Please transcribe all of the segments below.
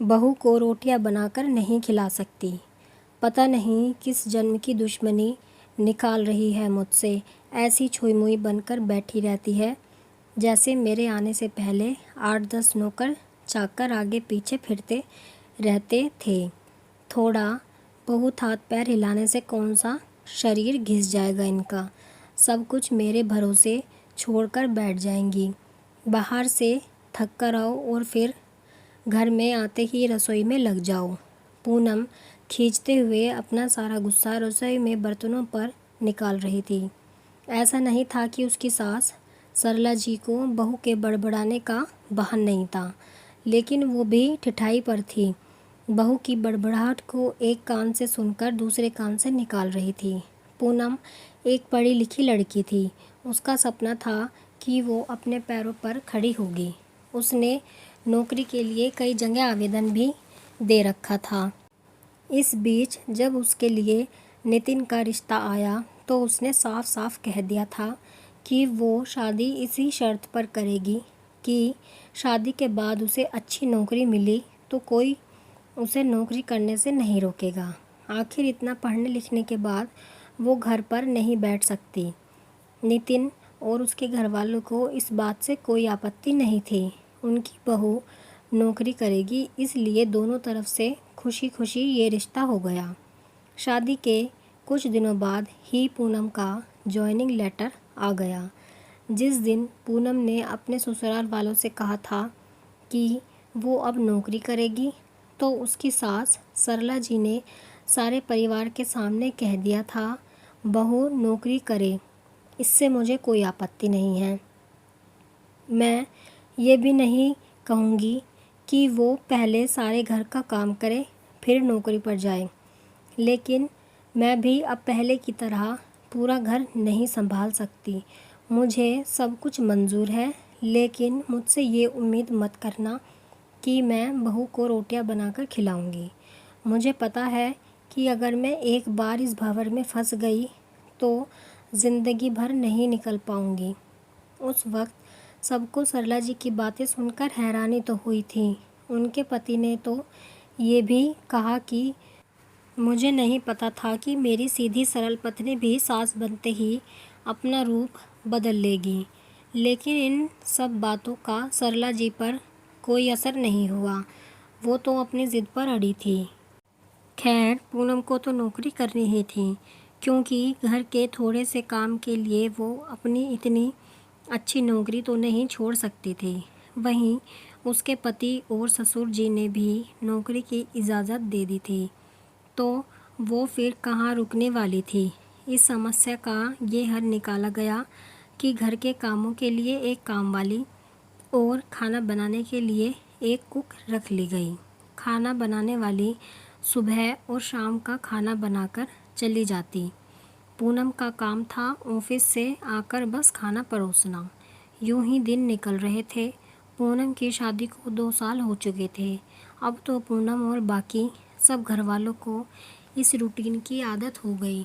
बहू को रोटियां बनाकर नहीं खिला सकती। पता नहीं किस जन्म की दुश्मनी निकाल रही है मुझसे। ऐसी छुई मुई बनकर बैठी रहती है जैसे मेरे आने से पहले 8-10 नौकर चाकर आगे पीछे फिरते रहते थे। थोड़ा बहुत हाथ पैर हिलाने से कौन सा शरीर घिस जाएगा इनका। सब कुछ मेरे भरोसे छोड़कर बैठ जाएंगी। बाहर से थक कर आओ और फिर घर में आते ही रसोई में लग जाओ। पूनम खींचते हुए अपना सारा गुस्सा रसोई में बर्तनों पर निकाल रही थी। ऐसा नहीं था कि उसकी सास सरला जी को बहू के बड़बड़ाने का भान नहीं था, लेकिन वो भी ठिठाई पर थी। बहू की बड़बड़ाहट को एक कान से सुनकर दूसरे कान से निकाल रही थी। पूनम एक पढ़ी लिखी लड़की थी। उसका सपना था कि वो अपने पैरों पर खड़ी होगी। उसने नौकरी के लिए कई जगह आवेदन भी दे रखा था। इस बीच जब उसके लिए नितिन का रिश्ता आया तो उसने साफ साफ कह दिया था कि वो शादी इसी शर्त पर करेगी कि शादी के बाद उसे अच्छी नौकरी मिली तो कोई उसे नौकरी करने से नहीं रोकेगा। आखिर इतना पढ़ने लिखने के बाद वो घर पर नहीं बैठ सकती। नितिन और उसके घर वालों को इस बात से कोई आपत्ति नहीं थी। उनकी बहू नौकरी करेगी, इसलिए दोनों तरफ से खुशी खुशी ये रिश्ता हो गया। शादी के कुछ दिनों बाद ही पूनम का जॉइनिंग लेटर आ गया। जिस दिन पूनम ने अपने ससुराल वालों से कहा था कि वो अब नौकरी करेगी, तो उसकी सास सरला जी ने सारे परिवार के सामने कह दिया था, बहू नौकरी करे, इससे मुझे कोई आपत्ति नहीं है। मैं ये भी नहीं कहूँगी कि वो पहले सारे घर का काम करे फिर नौकरी पर जाए, लेकिन मैं भी अब पहले की तरह पूरा घर नहीं संभाल सकती। मुझे सब कुछ मंजूर है, लेकिन मुझसे ये उम्मीद मत करना कि मैं बहू को रोटियां बनाकर खिलाऊंगी। मुझे पता है कि अगर मैं एक बार इस भंवर में फंस गई तो ज़िंदगी भर नहीं निकल पाऊंगी। उस वक्त सबको सरला जी की बातें सुनकर हैरानी तो हुई थी। उनके पति ने तो ये भी कहा कि मुझे नहीं पता था कि मेरी सीधी सरल पत्नी भी सास बनते ही अपना रूप बदल लेगी। लेकिन इन सब बातों का सरला जी पर कोई असर नहीं हुआ। वो तो अपनी ज़िद पर अड़ी थी। खैर, पूनम को तो नौकरी करनी ही थी, क्योंकि घर के थोड़े से काम के लिए वो अपनी इतनी अच्छी नौकरी तो नहीं छोड़ सकती थी। वहीं उसके पति और ससुर जी ने भी नौकरी की इजाज़त दे दी थी, तो वो फिर कहाँ रुकने वाली थी। इस समस्या का ये हल निकाला गया कि घर के कामों के लिए एक कामवाली और खाना बनाने के लिए एक कुक रख ली गई। खाना बनाने वाली सुबह और शाम का खाना बनाकर चली जाती। पूनम का काम था ऑफिस से आकर बस खाना परोसना। यूं ही दिन निकल रहे थे। पूनम की शादी को 2 साल हो चुके थे। अब तो पूनम और बाकी सब घर वालों को इस रूटीन की आदत हो गई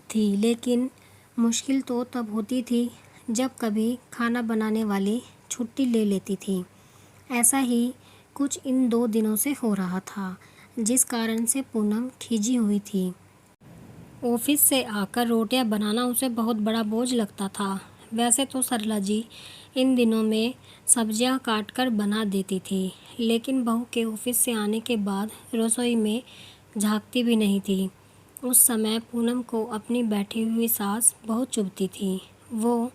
थी, लेकिन मुश्किल तो तब होती थी जब कभी खाना बनाने वाली छुट्टी ले लेती थी। ऐसा ही कुछ इन 2 दिनों से हो रहा था, जिस कारण से पूनम खिजी हुई थी। ऑफिस से आकर रोटियां बनाना उसे बहुत बड़ा बोझ लगता था। वैसे तो सरला जी इन दिनों में सब्जियां काट कर बना देती थी, लेकिन बहू के ऑफिस से आने के बाद रसोई में झांकती भी नहीं थी। उस समय पूनम को अपनी बैठी हुई सास बहुत चुभती थी। वो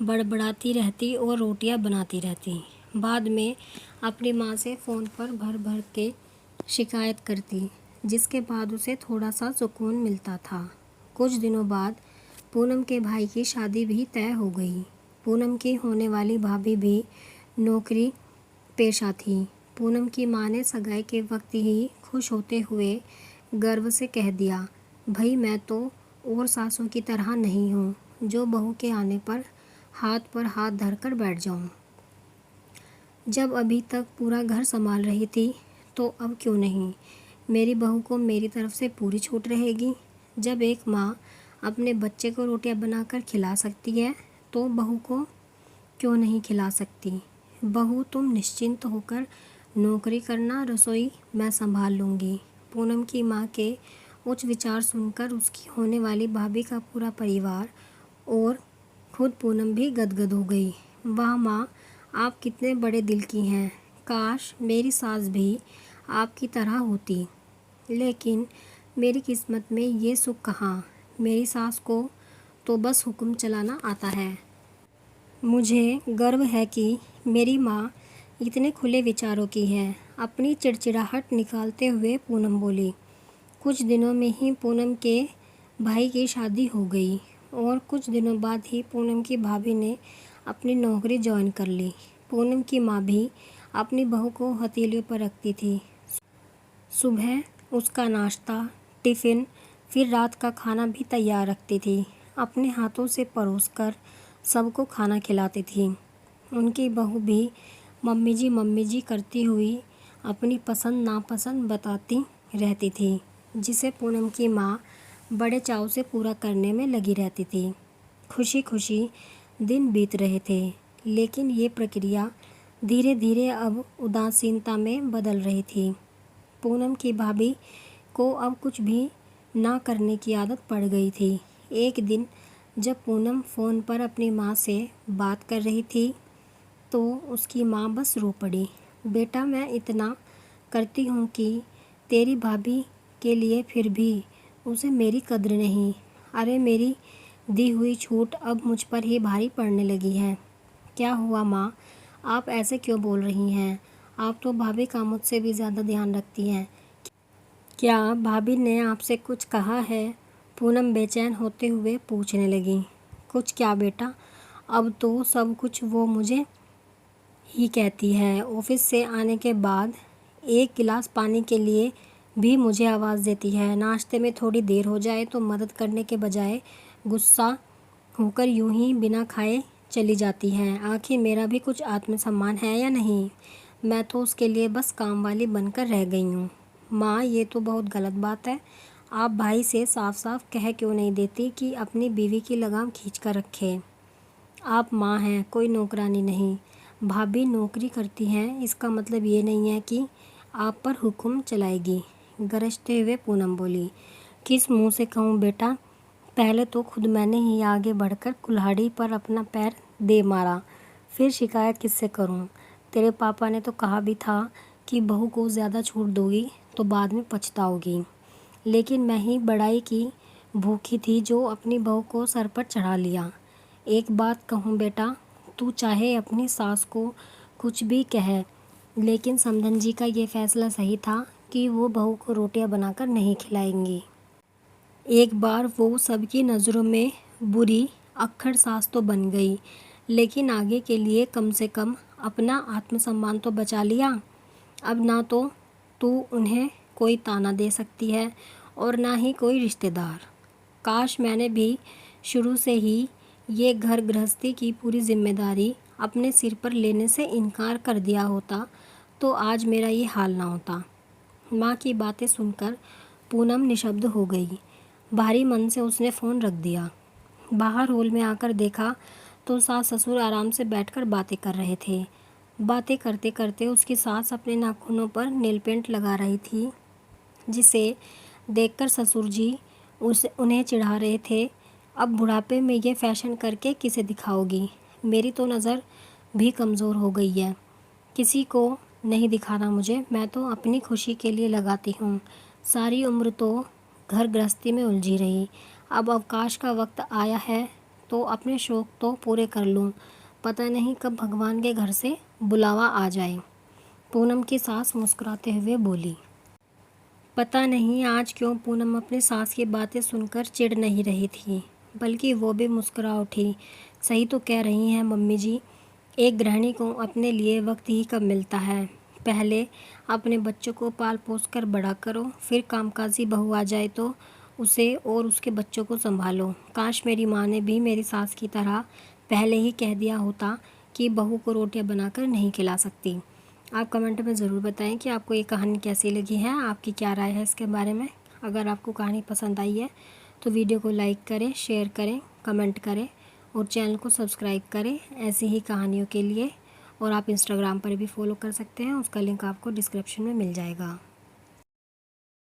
बड़बड़ाती रहती और रोटियां बनाती रहती। बाद में अपनी माँ से फ़ोन पर भर भर के शिकायत करती, जिसके बाद उसे थोड़ा सा सुकून मिलता था। कुछ दिनों बाद पूनम के भाई की शादी भी तय हो गई। पूनम की होने वाली भाभी भी नौकरी पेशा थी। पूनम की माँ ने सगाई के वक्त ही खुश होते हुए गर्व से कह दिया, भाई मैं तो और सासों की तरह नहीं हूँ जो बहू के आने पर हाथ धरकर बैठ जाऊँ। जब अभी तक पूरा घर संभाल रही थी तो अब क्यों नहीं, मेरी बहू को मेरी तरफ से पूरी छूट रहेगी। जब एक माँ अपने बच्चे को रोटियां बनाकर खिला सकती है तो बहू को क्यों नहीं खिला सकती। बहू तुम निश्चिंत होकर नौकरी करना, रसोई मैं संभाल लूँगी। पूनम की माँ के उच्च विचार सुनकर उसकी होने वाली भाभी का पूरा परिवार और खुद पूनम भी गदगद हो गई। वाह माँ, आप कितने बड़े दिल की हैं। काश मेरी सास भी आपकी तरह होती। लेकिन मेरी किस्मत में ये सुख कहाँ। मेरी सास को तो बस हुक्म चलाना आता है। मुझे गर्व है कि मेरी माँ इतने खुले विचारों की है। अपनी चिड़चिड़ाहट निकालते हुए पूनम बोली। कुछ दिनों में ही पूनम के भाई की शादी हो गई और कुछ दिनों बाद ही पूनम की भाभी ने अपनी नौकरी ज्वाइन कर ली। पूनम की माँ भी अपनी बहू को हथेलियों पर रखती थी। सुबह उसका नाश्ता, टिफ़िन, फिर रात का खाना भी तैयार रखती थी। अपने हाथों से परोसकर सबको खाना खिलाती थी। उनकी बहू भी मम्मी जी करती हुई अपनी पसंद नापसंद बताती रहती थी, जिसे पूनम की माँ बड़े चाव से पूरा करने में लगी रहती थी। खुशी खुशी दिन बीत रहे थे, लेकिन ये प्रक्रिया धीरे धीरे अब उदासीनता में बदल रही थी। पूनम की भाभी को अब कुछ भी ना करने की आदत पड़ गई थी। एक दिन जब पूनम फ़ोन पर अपनी माँ से बात कर रही थी तो उसकी माँ बस रो पड़ी। बेटा, मैं इतना करती हूँ कि तेरी भाभी के लिए, फिर भी उसे मेरी कद्र नहीं। अरे मेरी दी हुई छूट अब मुझ पर ही भारी पड़ने लगी है। क्या हुआ माँ, आप ऐसे क्यों बोल रही हैं? आप तो भाभी का मुझसे भी ज़्यादा ध्यान रखती हैं। क्या भाभी ने आपसे कुछ कहा है? पूनम बेचैन होते हुए पूछने लगी। कुछ क्या बेटा, अब तो सब कुछ वो मुझे ही कहती है। ऑफिस से आने के बाद एक गिलास पानी के लिए भी मुझे आवाज़ देती है। नाश्ते में थोड़ी देर हो जाए तो मदद करने के बजाय गुस्सा होकर यूं ही बिना खाए चली जाती है। आखिर मेरा भी कुछ आत्मसम्मान है या नहीं? मैं तो उसके लिए बस काम वाली बनकर रह गई हूँ। माँ, ये तो बहुत गलत बात है। आप भाई से साफ साफ कह क्यों नहीं देती कि अपनी बीवी की लगाम खींच कर रखे? आप माँ हैं, कोई नौकरानी नहीं। भाभी नौकरी करती हैं इसका मतलब ये नहीं है कि आप पर हुक्म चलाएगी। गरजते हुए पूनम बोली। किस मुंह से कहूँ बेटा? पहले तो खुद मैंने ही आगे बढ़कर कुल्हाड़ी पर अपना पैर दे मारा, फिर शिकायत किससे करूँ? तेरे पापा ने तो कहा भी था कि बहू को ज़्यादा छूट दोगी तो बाद में पछताओगी। लेकिन मैं ही बड़ाई की भूखी थी जो अपनी बहू को सर पर चढ़ा लिया। एक बात कहूँ बेटा, तू चाहे अपनी सास को कुछ भी कहे, लेकिन समधन जी का ये फैसला सही था कि वो बहू को रोटियां बनाकर नहीं खिलाएंगी। एक बार वो सबकी नज़रों में बुरी अक्खड़ सास तो बन गई, लेकिन आगे के लिए कम से कम अपना आत्मसम्मान तो बचा लिया। अब ना तो तू उन्हें कोई ताना दे सकती है और ना ही कोई रिश्तेदार। काश मैंने भी शुरू से ही ये घर गृहस्थी की पूरी जिम्मेदारी अपने सिर पर लेने से इनकार कर दिया होता तो आज मेरा ये हाल ना होता। माँ की बातें सुनकर पूनम निशब्द हो गई। भारी मन से उसने फ़ोन रख दिया। बाहर हॉल में आकर देखा तो सास ससुर आराम से बैठकर बातें कर रहे थे। बातें करते करते उसकी सास अपने नाखूनों पर नेल पेंट लगा रही थी, जिसे देखकर ससुर जी उन्हें चिढ़ा रहे थे। अब बुढ़ापे में ये फैशन करके किसे दिखाओगी? मेरी तो नज़र भी कमज़ोर हो गई है। किसी को नहीं दिखाना मुझे, मैं तो अपनी खुशी के लिए लगाती हूँ। सारी उम्र तो घर गृहस्थी में उलझी रही। अब अवकाश का वक्त आया है तो अपने शौक़ तो पूरे कर लूँ। पता नहीं कब भगवान के घर से बुलावा आ जाए। पूनम की सास मुस्कुराते हुए बोली। पता नहीं आज क्यों पूनम अपनी सास की बातें सुनकर चिढ़ नहीं रही थी, बल्कि वो भी मुस्कुरा उठी। सही तो कह रही हैं मम्मी जी, एक गृहिणी को अपने लिए वक्त ही कब मिलता है। पहले अपने बच्चों को पाल पोस कर बड़ा करो, फिर कामकाजी बहू आ जाए तो उसे और उसके बच्चों को संभालो। काश मेरी माँ ने भी मेरी सास की तरह पहले ही कह दिया होता कि बहू को रोटियां बनाकर नहीं खिला सकती। आप कमेंट में ज़रूर बताएं कि आपको ये कहानी कैसी लगी है, आपकी क्या राय है इसके बारे में। अगर आपको कहानी पसंद आई है तो वीडियो को लाइक करें, शेयर करें, कमेंट करें और चैनल को सब्सक्राइब करें ऐसी ही कहानियों के लिए। और आप इंस्टाग्राम पर भी फॉलो कर सकते हैं, उसका लिंक आपको डिस्क्रिप्शन में मिल जाएगा।